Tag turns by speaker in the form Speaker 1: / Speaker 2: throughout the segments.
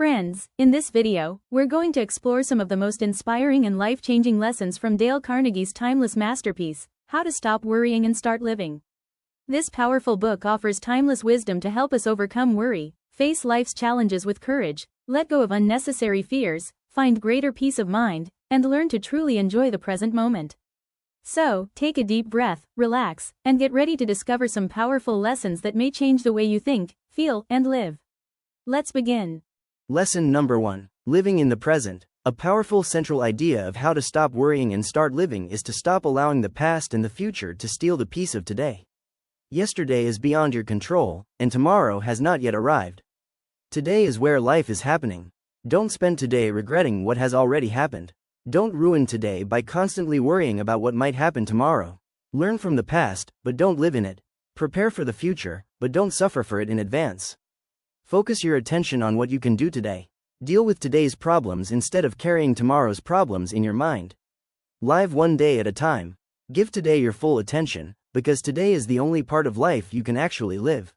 Speaker 1: Friends, in this video, we're going to explore some of the most inspiring and life-changing lessons from Dale Carnegie's timeless masterpiece, How to Stop Worrying and Start Living. This powerful book offers timeless wisdom to help us overcome worry, face life's challenges with courage, let go of unnecessary fears, find greater peace of mind, and learn to truly enjoy the present moment. So, take a deep breath, relax, and get ready to discover some powerful lessons that may change the way you think, feel, and live. Let's begin.
Speaker 2: Lesson number 1. Living in the present. A powerful central idea of how to stop worrying and start living is to stop allowing the past and the future to steal the peace of today. Yesterday is beyond your control, and tomorrow has not yet arrived. Today is where life is happening. Don't spend today regretting what has already happened. Don't ruin today by constantly worrying about what might happen tomorrow. Learn from the past, but don't live in it. Prepare for the future, but don't suffer for it in advance. Focus your attention on what you can do today. Deal with today's problems instead of carrying tomorrow's problems in your mind. Live one day at a time. Give today your full attention, because today is the only part of life you can actually live.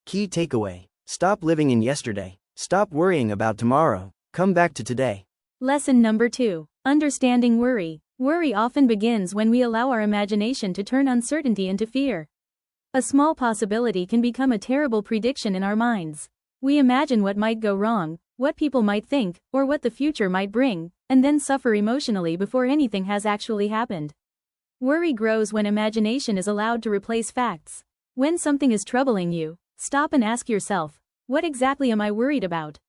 Speaker 2: Key takeaway. Stop living in yesterday. Stop worrying about tomorrow. Come back to today.
Speaker 1: Lesson number 2. Understanding worry. Worry often begins when we allow our imagination to turn uncertainty into fear. A small possibility can become a terrible prediction in our minds. We imagine what might go wrong, what people might think, or what the future might bring, and then suffer emotionally before anything has actually happened. Worry grows when imagination is allowed to replace facts. When something is troubling you, stop and ask yourself, what exactly am I worried about?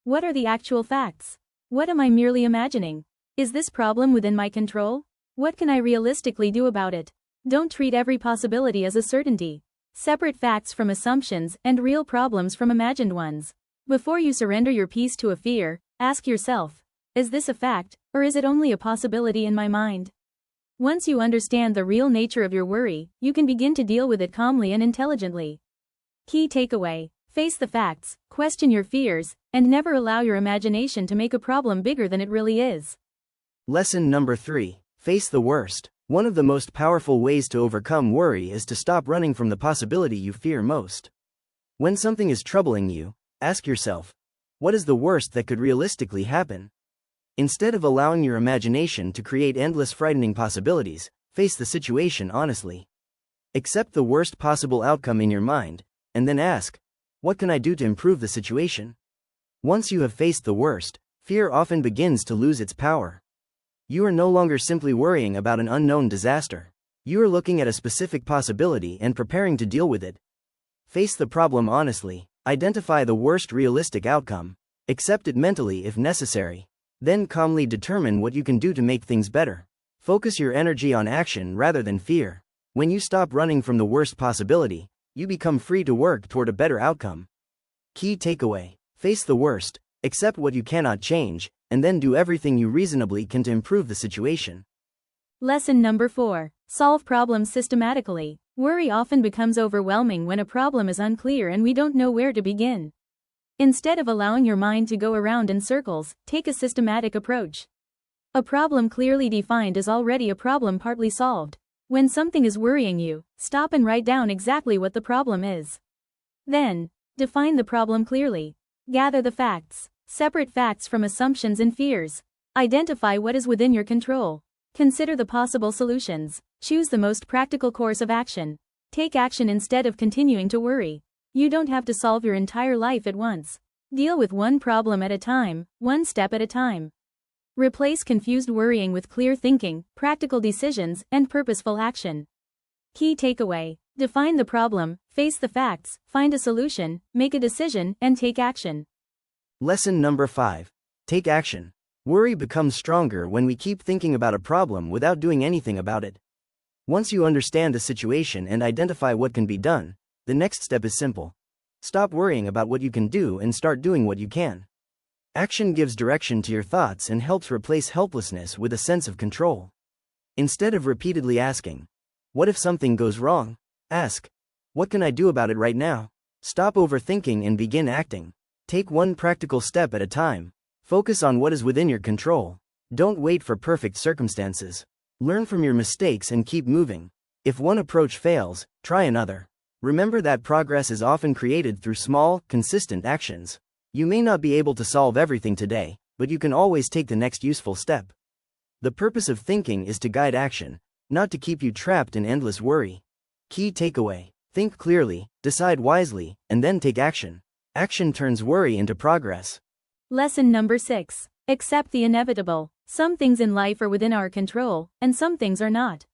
Speaker 1: What are the actual facts? What am I merely imagining? Is this problem within my control? What can I realistically do about it? Don't treat every possibility as a certainty. Separate facts from assumptions and real problems from imagined ones. Before you surrender your peace to a fear, ask yourself, is this a fact, or is it only a possibility in my mind? Once you understand the real nature of your worry, you can begin to deal with it calmly and intelligently. Key takeaway. Face the facts, question your fears, and never allow your imagination to make a problem bigger than it really is.
Speaker 2: Lesson number 3. Face the worst. One of the most powerful ways to overcome worry is to stop running from the possibility you fear most. When something is troubling you, ask yourself, what is the worst that could realistically happen? Instead of allowing your imagination to create endless frightening possibilities, face the situation honestly. Accept the worst possible outcome in your mind, and then ask, what can I do to improve the situation? Once you have faced the worst, fear often begins to lose its power. You are no longer simply worrying about an unknown disaster. You are looking at a specific possibility and preparing to deal with it. Face the problem honestly, identify the worst realistic outcome, accept it mentally if necessary, then calmly determine what you can do to make things better. Focus your energy on action rather than fear. When you stop running from the worst possibility, you become free to work toward a better outcome. Key takeaway. Face the worst, accept what you cannot change, and then do everything you reasonably can to improve the situation.
Speaker 1: Lesson number 4. Solve problems systematically. Worry often becomes overwhelming when a problem is unclear and we don't know where to begin. Instead of allowing your mind to go around in circles, take a systematic approach. A problem clearly defined is already a problem partly solved. When something is worrying you, stop and write down exactly what the problem is. Then, define the problem clearly. Gather the facts. Separate facts from assumptions and fears. Identify what is within your control. Consider the possible solutions. Choose the most practical course of action. Take action instead of continuing to worry. You don't have to solve your entire life at once. Deal with one problem at a time, one step at a time. Replace confused worrying with clear thinking, practical decisions, and purposeful action. Key takeaway. Define the problem, face the facts, find a solution, make a decision, and take action.
Speaker 2: Lesson number 5. Take action. Worry becomes stronger when we keep thinking about a problem without doing anything about it. Once you understand a situation and identify what can be done, the next step is simple. Stop worrying about what you can do and start doing what you can. Action gives direction to your thoughts and helps replace helplessness with a sense of control. Instead of repeatedly asking, what if something goes wrong? Ask, what can I do about it right now? Stop overthinking and begin acting. Take one practical step at a time. Focus on what is within your control. Don't wait for perfect circumstances. Learn from your mistakes and keep moving. If one approach fails, try another. Remember that progress is often created through small, consistent actions. You may not be able to solve everything today, but you can always take the next useful step. The purpose of thinking is to guide action, not to keep you trapped in endless worry. Key takeaway: think clearly, decide wisely, and then take action. Action turns worry into progress.
Speaker 1: Lesson number 6. Accept the inevitable. Some things in life are within our control, and some things are not.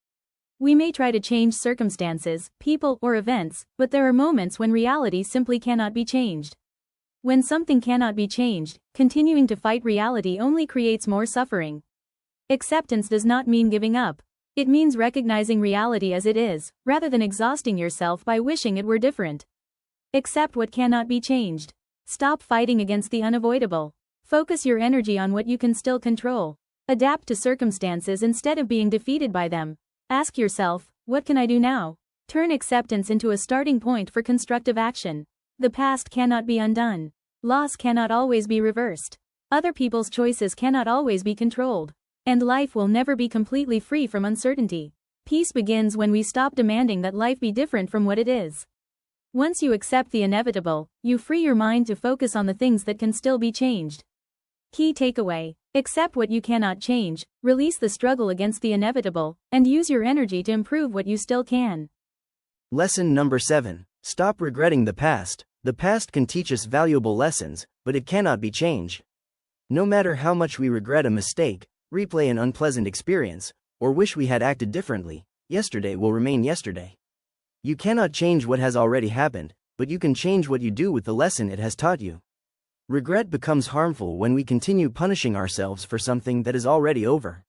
Speaker 1: We may try to change circumstances, people, or events, but there are moments when reality simply cannot be changed. When something cannot be changed, continuing to fight reality only creates more suffering. Acceptance does not mean giving up. It means recognizing reality as it is, rather than exhausting yourself by wishing it were different. Accept what cannot be changed. Stop fighting against the unavoidable. Focus your energy on what you can still control. Adapt to circumstances instead of being defeated by them. Ask yourself, what can I do now? Turn acceptance into a starting point for constructive action. The past cannot be undone. Loss cannot always be reversed. Other people's choices cannot always be controlled. And life will never be completely free from uncertainty. Peace begins when we stop demanding that life be different from what it is. Once you accept the inevitable, you free your mind to focus on the things that can still be changed. Key takeaway: accept what you cannot change, release the struggle against the inevitable, and use your energy to improve what you still can.
Speaker 2: Lesson number 7. Stop regretting the past. The past can teach us valuable lessons, but it cannot be changed. No matter how much we regret a mistake, replay an unpleasant experience, or wish we had acted differently, yesterday will remain yesterday. You cannot change what has already happened, but you can change what you do with the lesson it has taught you. Regret becomes harmful when we continue punishing ourselves for something that is already over.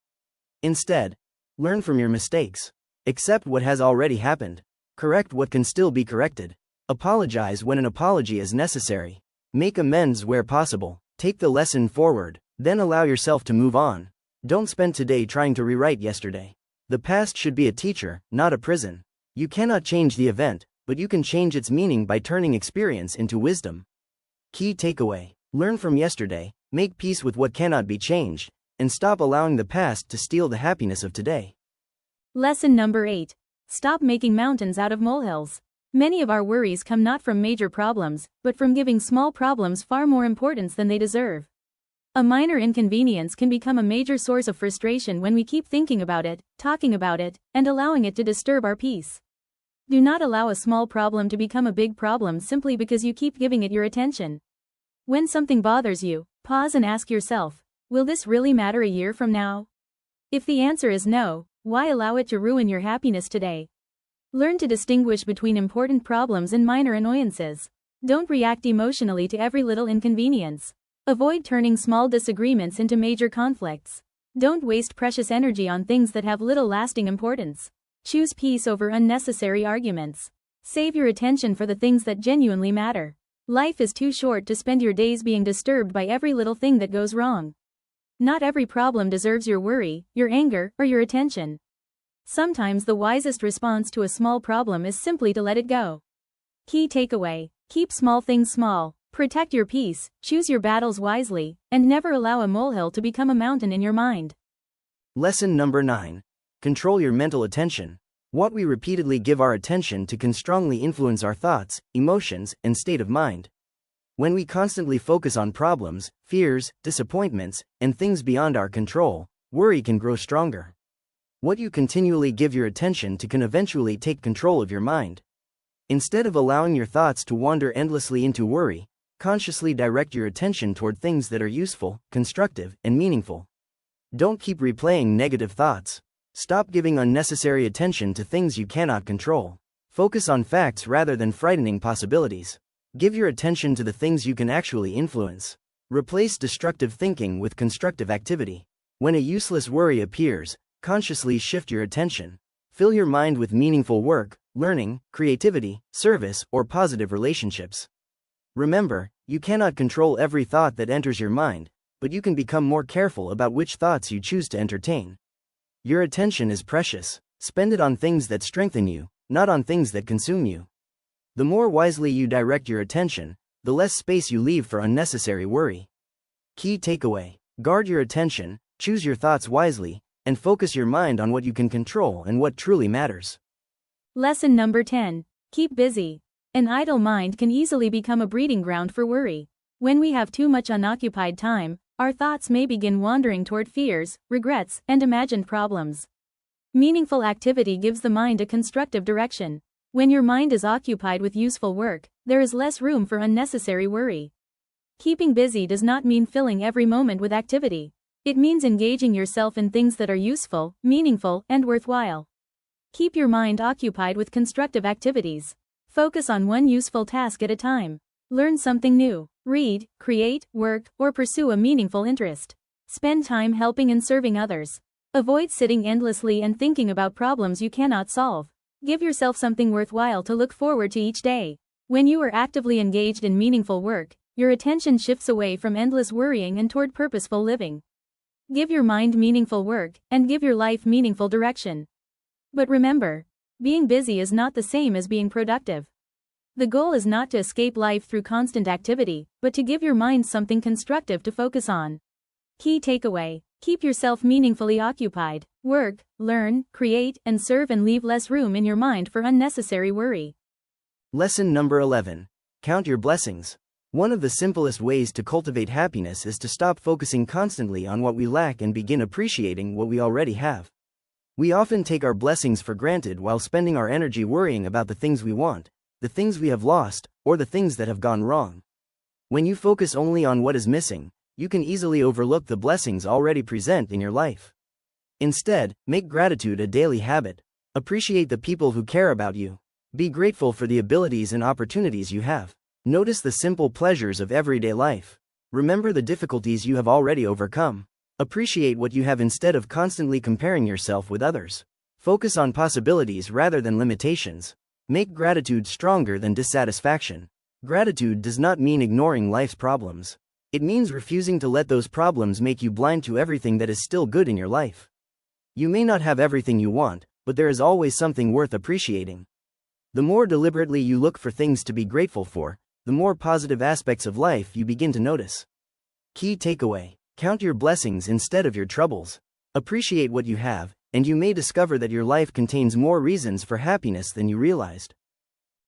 Speaker 2: Instead, learn from your mistakes. Accept what has already happened. Correct what can still be corrected. Apologize when an apology is necessary. Make amends where possible. Take the lesson forward, then allow yourself to move on. Don't spend today trying to rewrite yesterday. The past should be a teacher, not a prison. You cannot change the event, but you can change its meaning by turning experience into wisdom. Key takeaway: learn from yesterday, make peace with what cannot be changed, and stop allowing the past to steal the happiness of today.
Speaker 1: Lesson number 8. Stop making mountains out of molehills. Many of our worries come not from major problems, but from giving small problems far more importance than they deserve. A minor inconvenience can become a major source of frustration when we keep thinking about it, talking about it, and allowing it to disturb our peace. Do not allow a small problem to become a big problem simply because you keep giving it your attention. When something bothers you, pause and ask yourself, will this really matter a year from now? If the answer is no, why allow it to ruin your happiness today? Learn to distinguish between important problems and minor annoyances. Don't react emotionally to every little inconvenience. Avoid turning small disagreements into major conflicts. Don't waste precious energy on things that have little lasting importance. Choose peace over unnecessary arguments. Save your attention for the things that genuinely matter. Life is too short to spend your days being disturbed by every little thing that goes wrong. Not every problem deserves your worry, your anger, or your attention. Sometimes the wisest response to a small problem is simply to let it go. Key takeaway: keep small things small, protect your peace, choose your battles wisely, and never allow a molehill to become a mountain in your mind.
Speaker 2: Lesson number 9. Control your mental attention. What we repeatedly give our attention to can strongly influence our thoughts, emotions, and state of mind. When we constantly focus on problems, fears, disappointments, and things beyond our control, worry can grow stronger. What you continually give your attention to can eventually take control of your mind. Instead of allowing your thoughts to wander endlessly into worry, consciously direct your attention toward things that are useful, constructive, and meaningful. Don't keep replaying negative thoughts. Stop giving unnecessary attention to things you cannot control. Focus on facts rather than frightening possibilities. Give your attention to the things you can actually influence. Replace destructive thinking with constructive activity. When a useless worry appears, consciously shift your attention. Fill your mind with meaningful work, learning, creativity, service, or positive relationships. Remember, you cannot control every thought that enters your mind, but you can become more careful about which thoughts you choose to entertain. Your attention is precious. Spend it on things that strengthen you, not on things that consume you. The more wisely you direct your attention, the less space you leave for unnecessary worry. Key takeaway: guard your attention, choose your thoughts wisely, and focus your mind on what you can control and what truly matters.
Speaker 1: Lesson number 10. Keep busy. An idle mind can easily become a breeding ground for worry. When we have too much unoccupied time, our thoughts may begin wandering toward fears, regrets, and imagined problems. Meaningful activity gives the mind a constructive direction. When your mind is occupied with useful work, there is less room for unnecessary worry. Keeping busy does not mean filling every moment with activity. It means engaging yourself in things that are useful, meaningful, and worthwhile. Keep your mind occupied with constructive activities. Focus on one useful task at a time. Learn something new. Read, create, work, or pursue a meaningful interest. Spend time helping and serving others. Avoid sitting endlessly and thinking about problems you cannot solve. Give yourself something worthwhile to look forward to each day. When you are actively engaged in meaningful work, your attention shifts away from endless worrying and toward purposeful living. Give your mind meaningful work, and give your life meaningful direction. But remember, being busy is not the same as being productive. The goal is not to escape life through constant activity, but to give your mind something constructive to focus on. Key takeaway: keep yourself meaningfully occupied. Work, learn, create, and serve, and leave less room in your mind for unnecessary worry.
Speaker 2: Lesson number 11. Count your blessings. One of the simplest ways to cultivate happiness is to stop focusing constantly on what we lack and begin appreciating what we already have. We often take our blessings for granted while spending our energy worrying about the things we want, the things we have lost, or the things that have gone wrong. When you focus only on what is missing, you can easily overlook the blessings already present in your life. Instead, make gratitude a daily habit. Appreciate the people who care about you. Be grateful for the abilities and opportunities you have. Notice the simple pleasures of everyday life. Remember the difficulties you have already overcome. Appreciate what you have instead of constantly comparing yourself with others. Focus on possibilities rather than limitations. Make gratitude stronger than dissatisfaction. Gratitude does not mean ignoring life's problems. It means refusing to let those problems make you blind to everything that is still good in your life. You may not have everything you want, but there is always something worth appreciating. The more deliberately you look for things to be grateful for, the more positive aspects of life you begin to notice. Key takeaway: count your blessings instead of your troubles. Appreciate what you have, and you may discover that your life contains more reasons for happiness than you realized.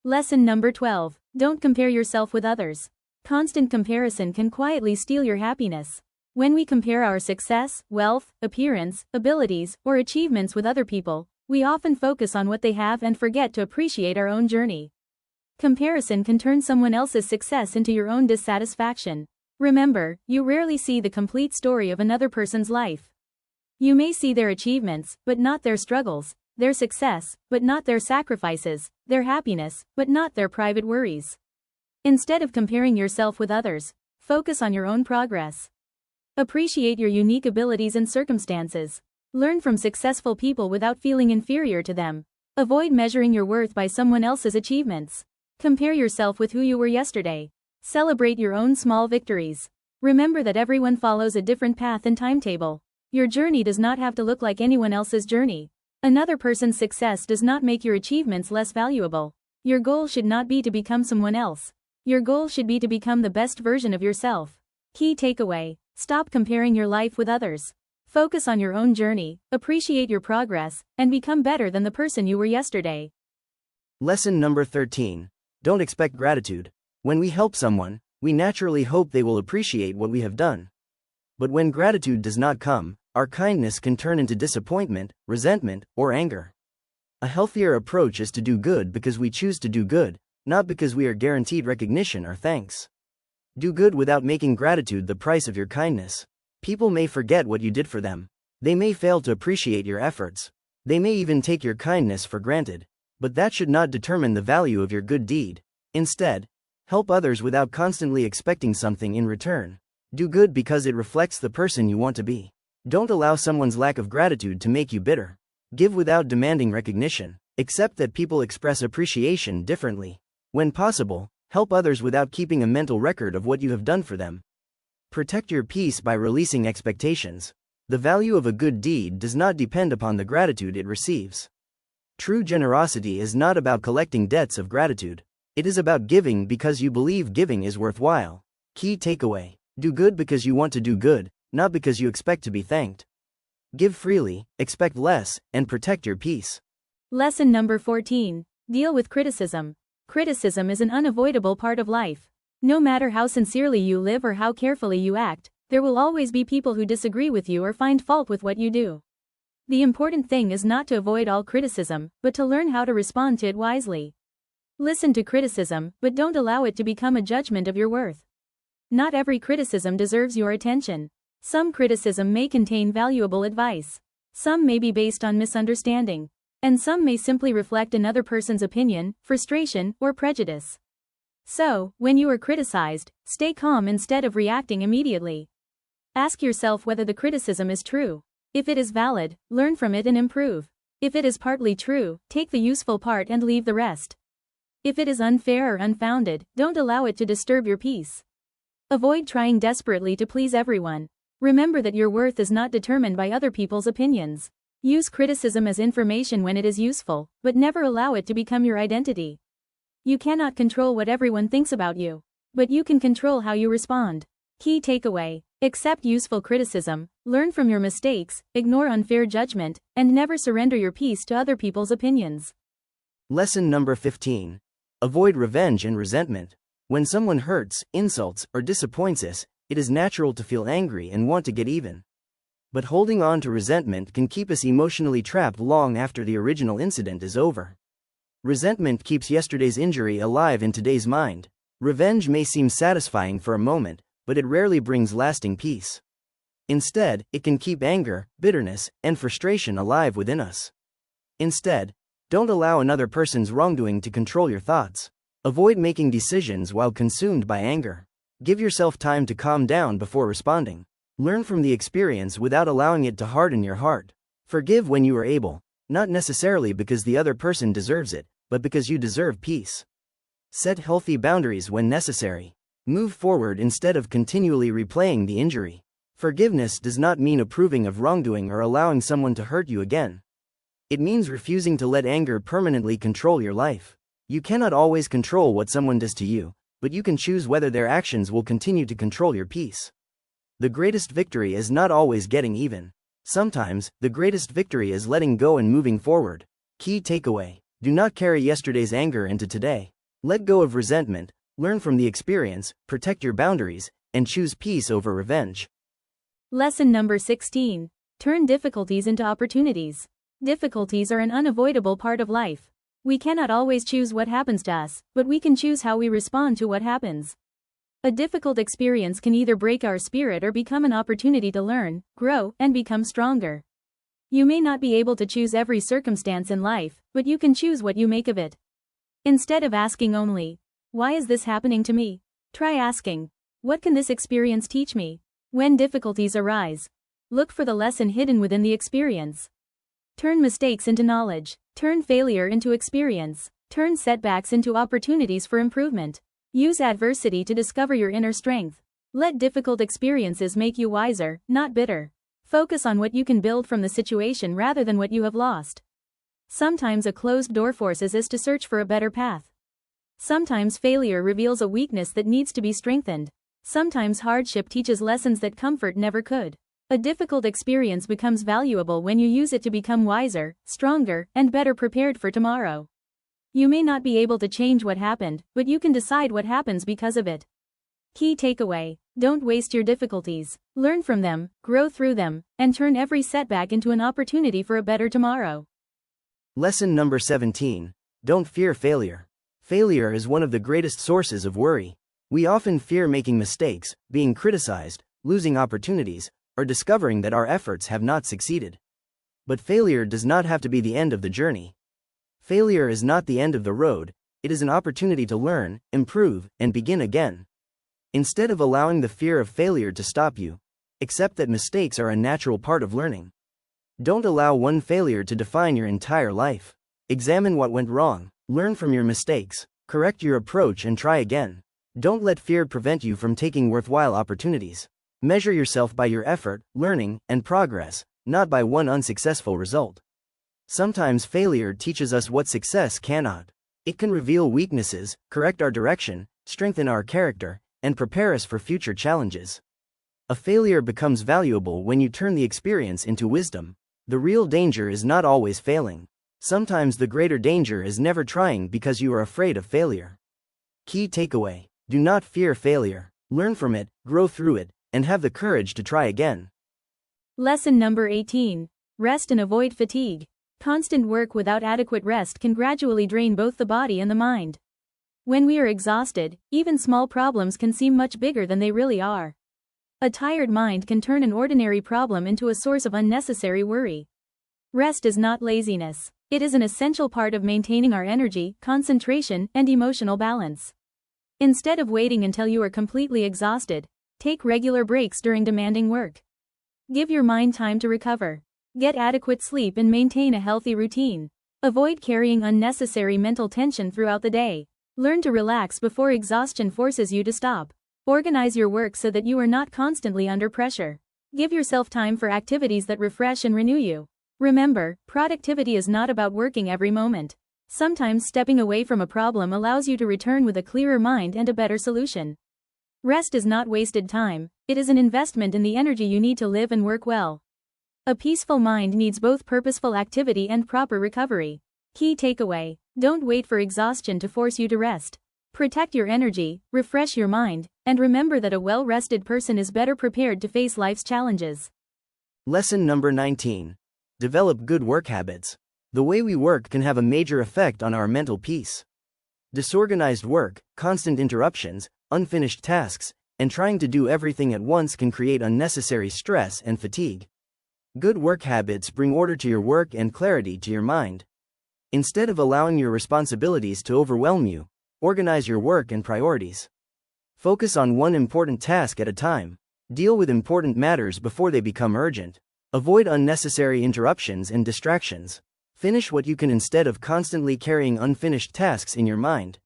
Speaker 1: Lesson number 12. Don't compare yourself with others. Constant comparison can quietly steal your happiness. When we compare our success, wealth, appearance, abilities, or achievements with other people, we often focus on what they have and forget to appreciate our own journey. Comparison can turn someone else's success into your own dissatisfaction. Remember, you rarely see the complete story of another person's life. You may see their achievements, but not their struggles, their success, but not their sacrifices, their happiness, but not their private worries. Instead of comparing yourself with others, focus on your own progress. Appreciate your unique abilities and circumstances. Learn from successful people without feeling inferior to them. Avoid measuring your worth by someone else's achievements. Compare yourself with who you were yesterday. Celebrate your own small victories. Remember that everyone follows a different path and timetable. Your journey does not have to look like anyone else's journey. Another person's success does not make your achievements less valuable. Your goal should not be to become someone else. Your goal should be to become the best version of yourself. Key takeaway: stop comparing your life with others. Focus on your own journey, appreciate your progress, and become better than the person you were yesterday.
Speaker 2: Lesson number 13. Don't expect gratitude. When we help someone, we naturally hope they will appreciate what we have done. But when gratitude does not come, our kindness can turn into disappointment, resentment, or anger. A healthier approach is to do good because we choose to do good, not because we are guaranteed recognition or thanks. Do good without making gratitude the price of your kindness. People may forget what you did for them. They may fail to appreciate your efforts. They may even take your kindness for granted. But that should not determine the value of your good deed. Instead, help others without constantly expecting something in return. Do good because it reflects the person you want to be. Don't allow someone's lack of gratitude to make you bitter. Give without demanding recognition. Accept that people express appreciation differently. When possible, help others without keeping a mental record of what you have done for them. Protect your peace by releasing expectations. The value of a good deed does not depend upon the gratitude it receives. True generosity is not about collecting debts of gratitude. It is about giving because you believe giving is worthwhile. Key takeaway: do good because you want to do good, not because you expect to be thanked. Give freely, expect less, and protect your peace.
Speaker 1: Lesson number 14. Deal with criticism. Criticism is an unavoidable part of life. No matter how sincerely you live or how carefully you act, there will always be people who disagree with you or find fault with what you do. The important thing is not to avoid all criticism, but to learn how to respond to it wisely. Listen to criticism, but don't allow it to become a judgment of your worth. Not every criticism deserves your attention. Some criticism may contain valuable advice. Some may be based on misunderstanding. And some may simply reflect another person's opinion, frustration, or prejudice. So, when you are criticized, stay calm instead of reacting immediately. Ask yourself whether the criticism is true. If it is valid, learn from it and improve. If it is partly true, take the useful part and leave the rest. If it is unfair or unfounded, don't allow it to disturb your peace. Avoid trying desperately to please everyone. Remember that your worth is not determined by other people's opinions. Use criticism as information when it is useful, but never allow it to become your identity. You cannot control what everyone thinks about you, but you can control how you respond. Key takeaway: accept useful criticism, learn from your mistakes, ignore unfair judgment, and never surrender your peace to other people's opinions.
Speaker 2: Lesson number 15. Avoid revenge and resentment. When someone hurts, insults, or disappoints us, it is natural to feel angry and want to get even. But holding on to resentment can keep us emotionally trapped long after the original incident is over. Resentment keeps yesterday's injury alive in today's mind. Revenge may seem satisfying for a moment, but it rarely brings lasting peace. Instead, it can keep anger, bitterness, and frustration alive within us. Instead, don't allow another person's wrongdoing to control your thoughts. Avoid making decisions while consumed by anger. Give yourself time to calm down before responding. Learn from the experience without allowing it to harden your heart. Forgive when you are able, not necessarily because the other person deserves it, but because you deserve peace. Set healthy boundaries when necessary. Move forward instead of continually replaying the injury. Forgiveness does not mean approving of wrongdoing or allowing someone to hurt you again. It means refusing to let anger permanently control your life. You cannot always control what someone does to you, but you can choose whether their actions will continue to control your peace. The greatest victory is not always getting even. Sometimes, the greatest victory is letting go and moving forward. Key takeaway: do not carry yesterday's anger into today. Let go of resentment, learn from the experience, protect your boundaries, and choose peace over revenge.
Speaker 1: Lesson number 16. Turn difficulties into opportunities. Difficulties are an unavoidable part of life. We cannot always choose what happens to us, but we can choose how we respond to what happens. A difficult experience can either break our spirit or become an opportunity to learn, grow, and become stronger. You may not be able to choose every circumstance in life, but you can choose what you make of it. Instead of asking only, "Why is this happening to me?" try asking, "What can this experience teach me?" When difficulties arise, look for the lesson hidden within the experience. Turn mistakes into knowledge. Turn failure into experience. Turn setbacks into opportunities for improvement. Use adversity to discover your inner strength. Let difficult experiences make you wiser, not bitter. Focus on what you can build from the situation rather than what you have lost. Sometimes a closed door forces us to search for a better path. Sometimes failure reveals a weakness that needs to be strengthened. Sometimes hardship teaches lessons that comfort never could. A difficult experience becomes valuable when you use it to become wiser, stronger, and better prepared for tomorrow. You may not be able to change what happened, but you can decide what happens because of it. Key takeaway: don't waste your difficulties. Learn from them, grow through them, and turn every setback into an opportunity for a better tomorrow.
Speaker 2: Lesson number 17. Don't fear failure. Failure is one of the greatest sources of worry. We often fear making mistakes, being criticized, losing opportunities, or discovering that our efforts have not succeeded. But failure does not have to be the end of the journey. Failure is not the end of the road, it is an opportunity to learn, improve, and begin again. Instead of allowing the fear of failure to stop you, accept that mistakes are a natural part of learning. Don't allow one failure to define your entire life. Examine what went wrong, learn from your mistakes, correct your approach and try again. Don't let fear prevent you from taking worthwhile opportunities. Measure yourself by your effort, learning, and progress, not by one unsuccessful result. Sometimes failure teaches us what success cannot. It can reveal weaknesses, correct our direction, strengthen our character, and prepare us for future challenges. A failure becomes valuable when you turn the experience into wisdom. The real danger is not always failing. Sometimes the greater danger is never trying because you are afraid of failure. Key takeaway: Do not fear failure. Learn from it, grow through it, and have the courage to try again.
Speaker 1: Lesson number 18. Rest and avoid fatigue. Constant work without adequate rest can gradually drain both the body and the mind. When we are exhausted, even small problems can seem much bigger than they really are. A tired mind can turn an ordinary problem into a source of unnecessary worry. Rest is not laziness. It is an essential part of maintaining our energy, concentration, and emotional balance. Instead of waiting until you are completely exhausted, take regular breaks during demanding work. Give your mind time to recover. Get adequate sleep and maintain a healthy routine. Avoid carrying unnecessary mental tension throughout the day. Learn to relax before exhaustion forces you to stop. Organize your work so that you are not constantly under pressure. Give yourself time for activities that refresh and renew you. Remember, productivity is not about working every moment. Sometimes stepping away from a problem allows you to return with a clearer mind and a better solution. Rest is not wasted time, it is an investment in the energy you need to live and work well. A peaceful mind needs both purposeful activity and proper recovery. Key takeaway: don't wait for exhaustion to force you to rest. Protect your energy, refresh your mind, and remember that a well-rested person is better prepared to face life's challenges.
Speaker 2: Lesson number 19. Develop good work habits. The way we work can have a major effect on our mental peace. Disorganized work, constant interruptions, unfinished tasks, and trying to do everything at once can create unnecessary stress and fatigue. Good work habits bring order to your work and clarity to your mind. Instead of allowing your responsibilities to overwhelm you, organize your work and priorities. Focus on one important task at a time. Deal with important matters before they become urgent. Avoid unnecessary interruptions and distractions. Finish what you can instead of constantly carrying unfinished tasks in your mind.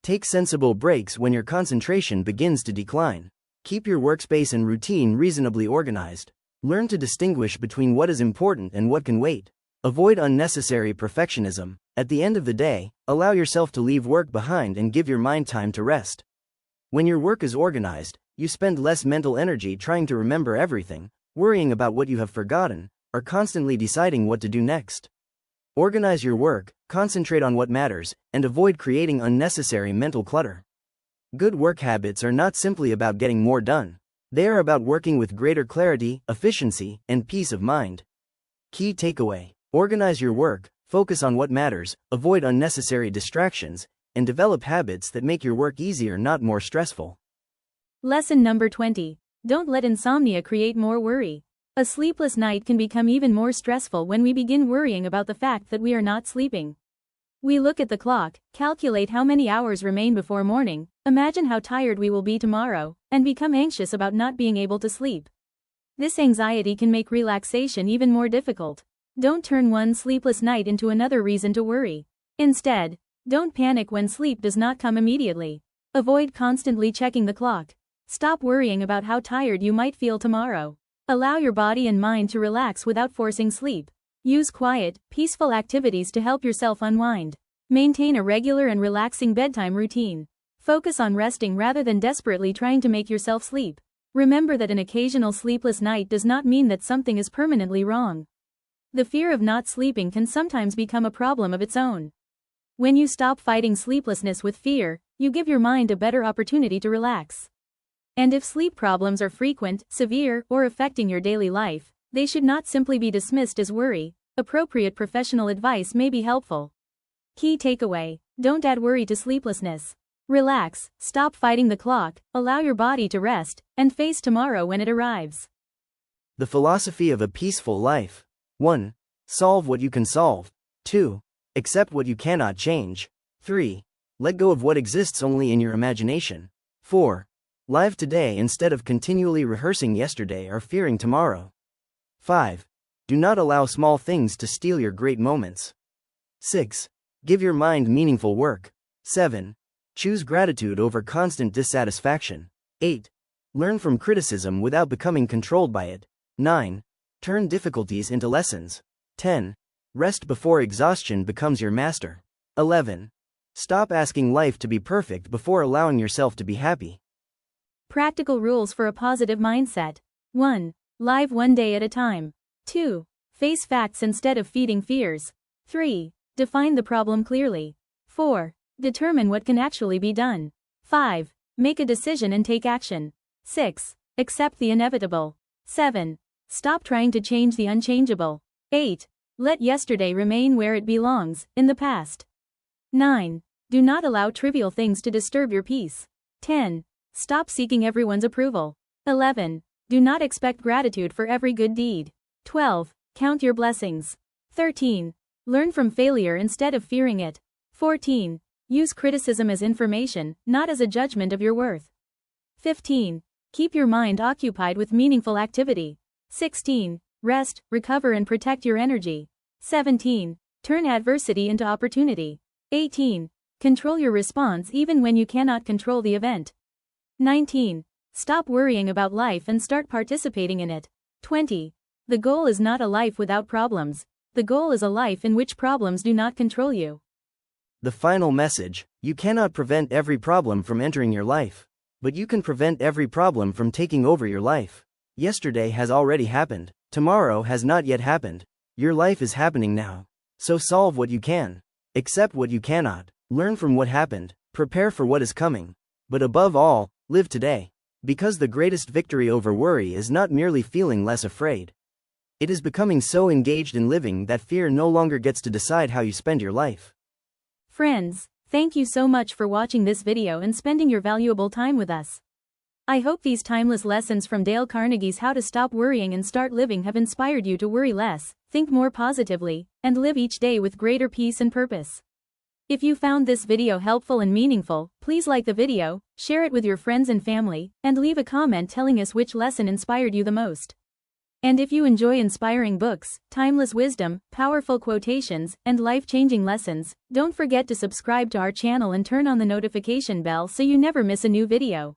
Speaker 2: Take sensible breaks when your concentration begins to decline. Keep your workspace and routine reasonably organized. Learn to distinguish between what is important and what can wait. Avoid unnecessary perfectionism. At the end of the day, allow yourself to leave work behind and give your mind time to rest. When your work is organized, you spend less mental energy trying to remember everything, worrying about what you have forgotten, or constantly deciding what to do next. Organize your work, concentrate on what matters, and avoid creating unnecessary mental clutter. Good work habits are not simply about getting more done. They are about working with greater clarity, efficiency, and peace of mind. Key takeaway: organize your work, focus on what matters, avoid unnecessary distractions, and develop habits that make your work easier, not more stressful.
Speaker 1: Lesson number 20. Don't let insomnia create more worry. A sleepless night can become even more stressful when we begin worrying about the fact that we are not sleeping. We look at the clock, calculate how many hours remain before morning, imagine how tired we will be tomorrow, and become anxious about not being able to sleep. This anxiety can make relaxation even more difficult. Don't turn one sleepless night into another reason to worry. Instead, don't panic when sleep does not come immediately. Avoid constantly checking the clock. Stop worrying about how tired you might feel tomorrow. Allow your body and mind to relax without forcing sleep. Use quiet, peaceful activities to help yourself unwind. Maintain a regular and relaxing bedtime routine. Focus on resting rather than desperately trying to make yourself sleep. Remember that an occasional sleepless night does not mean that something is permanently wrong. The fear of not sleeping can sometimes become a problem of its own. When you stop fighting sleeplessness with fear, you give your mind a better opportunity to relax. And if sleep problems are frequent, severe, or affecting your daily life, they should not simply be dismissed as worry. Appropriate professional advice may be helpful. Key takeaway: don't add worry to sleeplessness. Relax, stop fighting the clock, allow your body to rest, and face tomorrow when it arrives.
Speaker 2: The philosophy of a peaceful life. 1. Solve what you can solve. 2. Accept what you cannot change. 3. Let go of what exists only in your imagination. 4. Live today instead of continually rehearsing yesterday or fearing tomorrow. 5. Do not allow small things to steal your great moments. 6. Give your mind meaningful work. 7. Choose gratitude over constant dissatisfaction. 8. Learn from criticism without becoming controlled by it. 9. Turn difficulties into lessons. 10. Rest before exhaustion becomes your master. 11. Stop asking life to be perfect before allowing yourself to be happy.
Speaker 1: Practical rules for a positive mindset. 1. Live one day at a time. 2. Face facts instead of feeding fears. 3. Define the problem clearly. 4. Determine what can actually be done. 5. Make a decision and take action. 6. Accept the inevitable. 7. Stop trying to change the unchangeable. 8. Let yesterday remain where it belongs, in the past. 9. Do not allow trivial things to disturb your peace. 10. Stop seeking everyone's approval. 11. Do not expect gratitude for every good deed. 12. Count your blessings. 13. Learn from failure instead of fearing it. 14. Use criticism as information, not as a judgment of your worth. 15. Keep your mind occupied with meaningful activity. 16. Rest, recover and protect your energy. 17. Turn adversity into opportunity. 18. Control your response even when you cannot control the event. 19. Stop worrying about life and start participating in it. 20. The goal is not a life without problems. The goal is a life in which problems do not control you.
Speaker 2: The final message: you cannot prevent every problem from entering your life. But you can prevent every problem from taking over your life. Yesterday has already happened. Tomorrow has not yet happened. Your life is happening now. So solve what you can. Accept what you cannot. Learn from what happened. Prepare for what is coming. But above all, live today. Because the greatest victory over worry is not merely feeling less afraid. It is becoming so engaged in living that fear no longer gets to decide how you spend your life.
Speaker 1: Friends, thank you so much for watching this video and spending your valuable time with us. I hope these timeless lessons from Dale Carnegie's How to Stop Worrying and Start Living have inspired you to worry less, think more positively, and live each day with greater peace and purpose. If you found this video helpful and meaningful, please like the video, share it with your friends and family, and leave a comment telling us which lesson inspired you the most. And if you enjoy inspiring books, timeless wisdom, powerful quotations, and life-changing lessons, don't forget to subscribe to our channel and turn on the notification bell so you never miss a new video.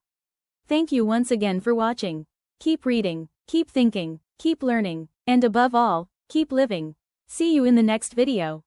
Speaker 1: Thank you once again for watching. Keep reading, keep thinking, keep learning, and above all, keep living. See you in the next video.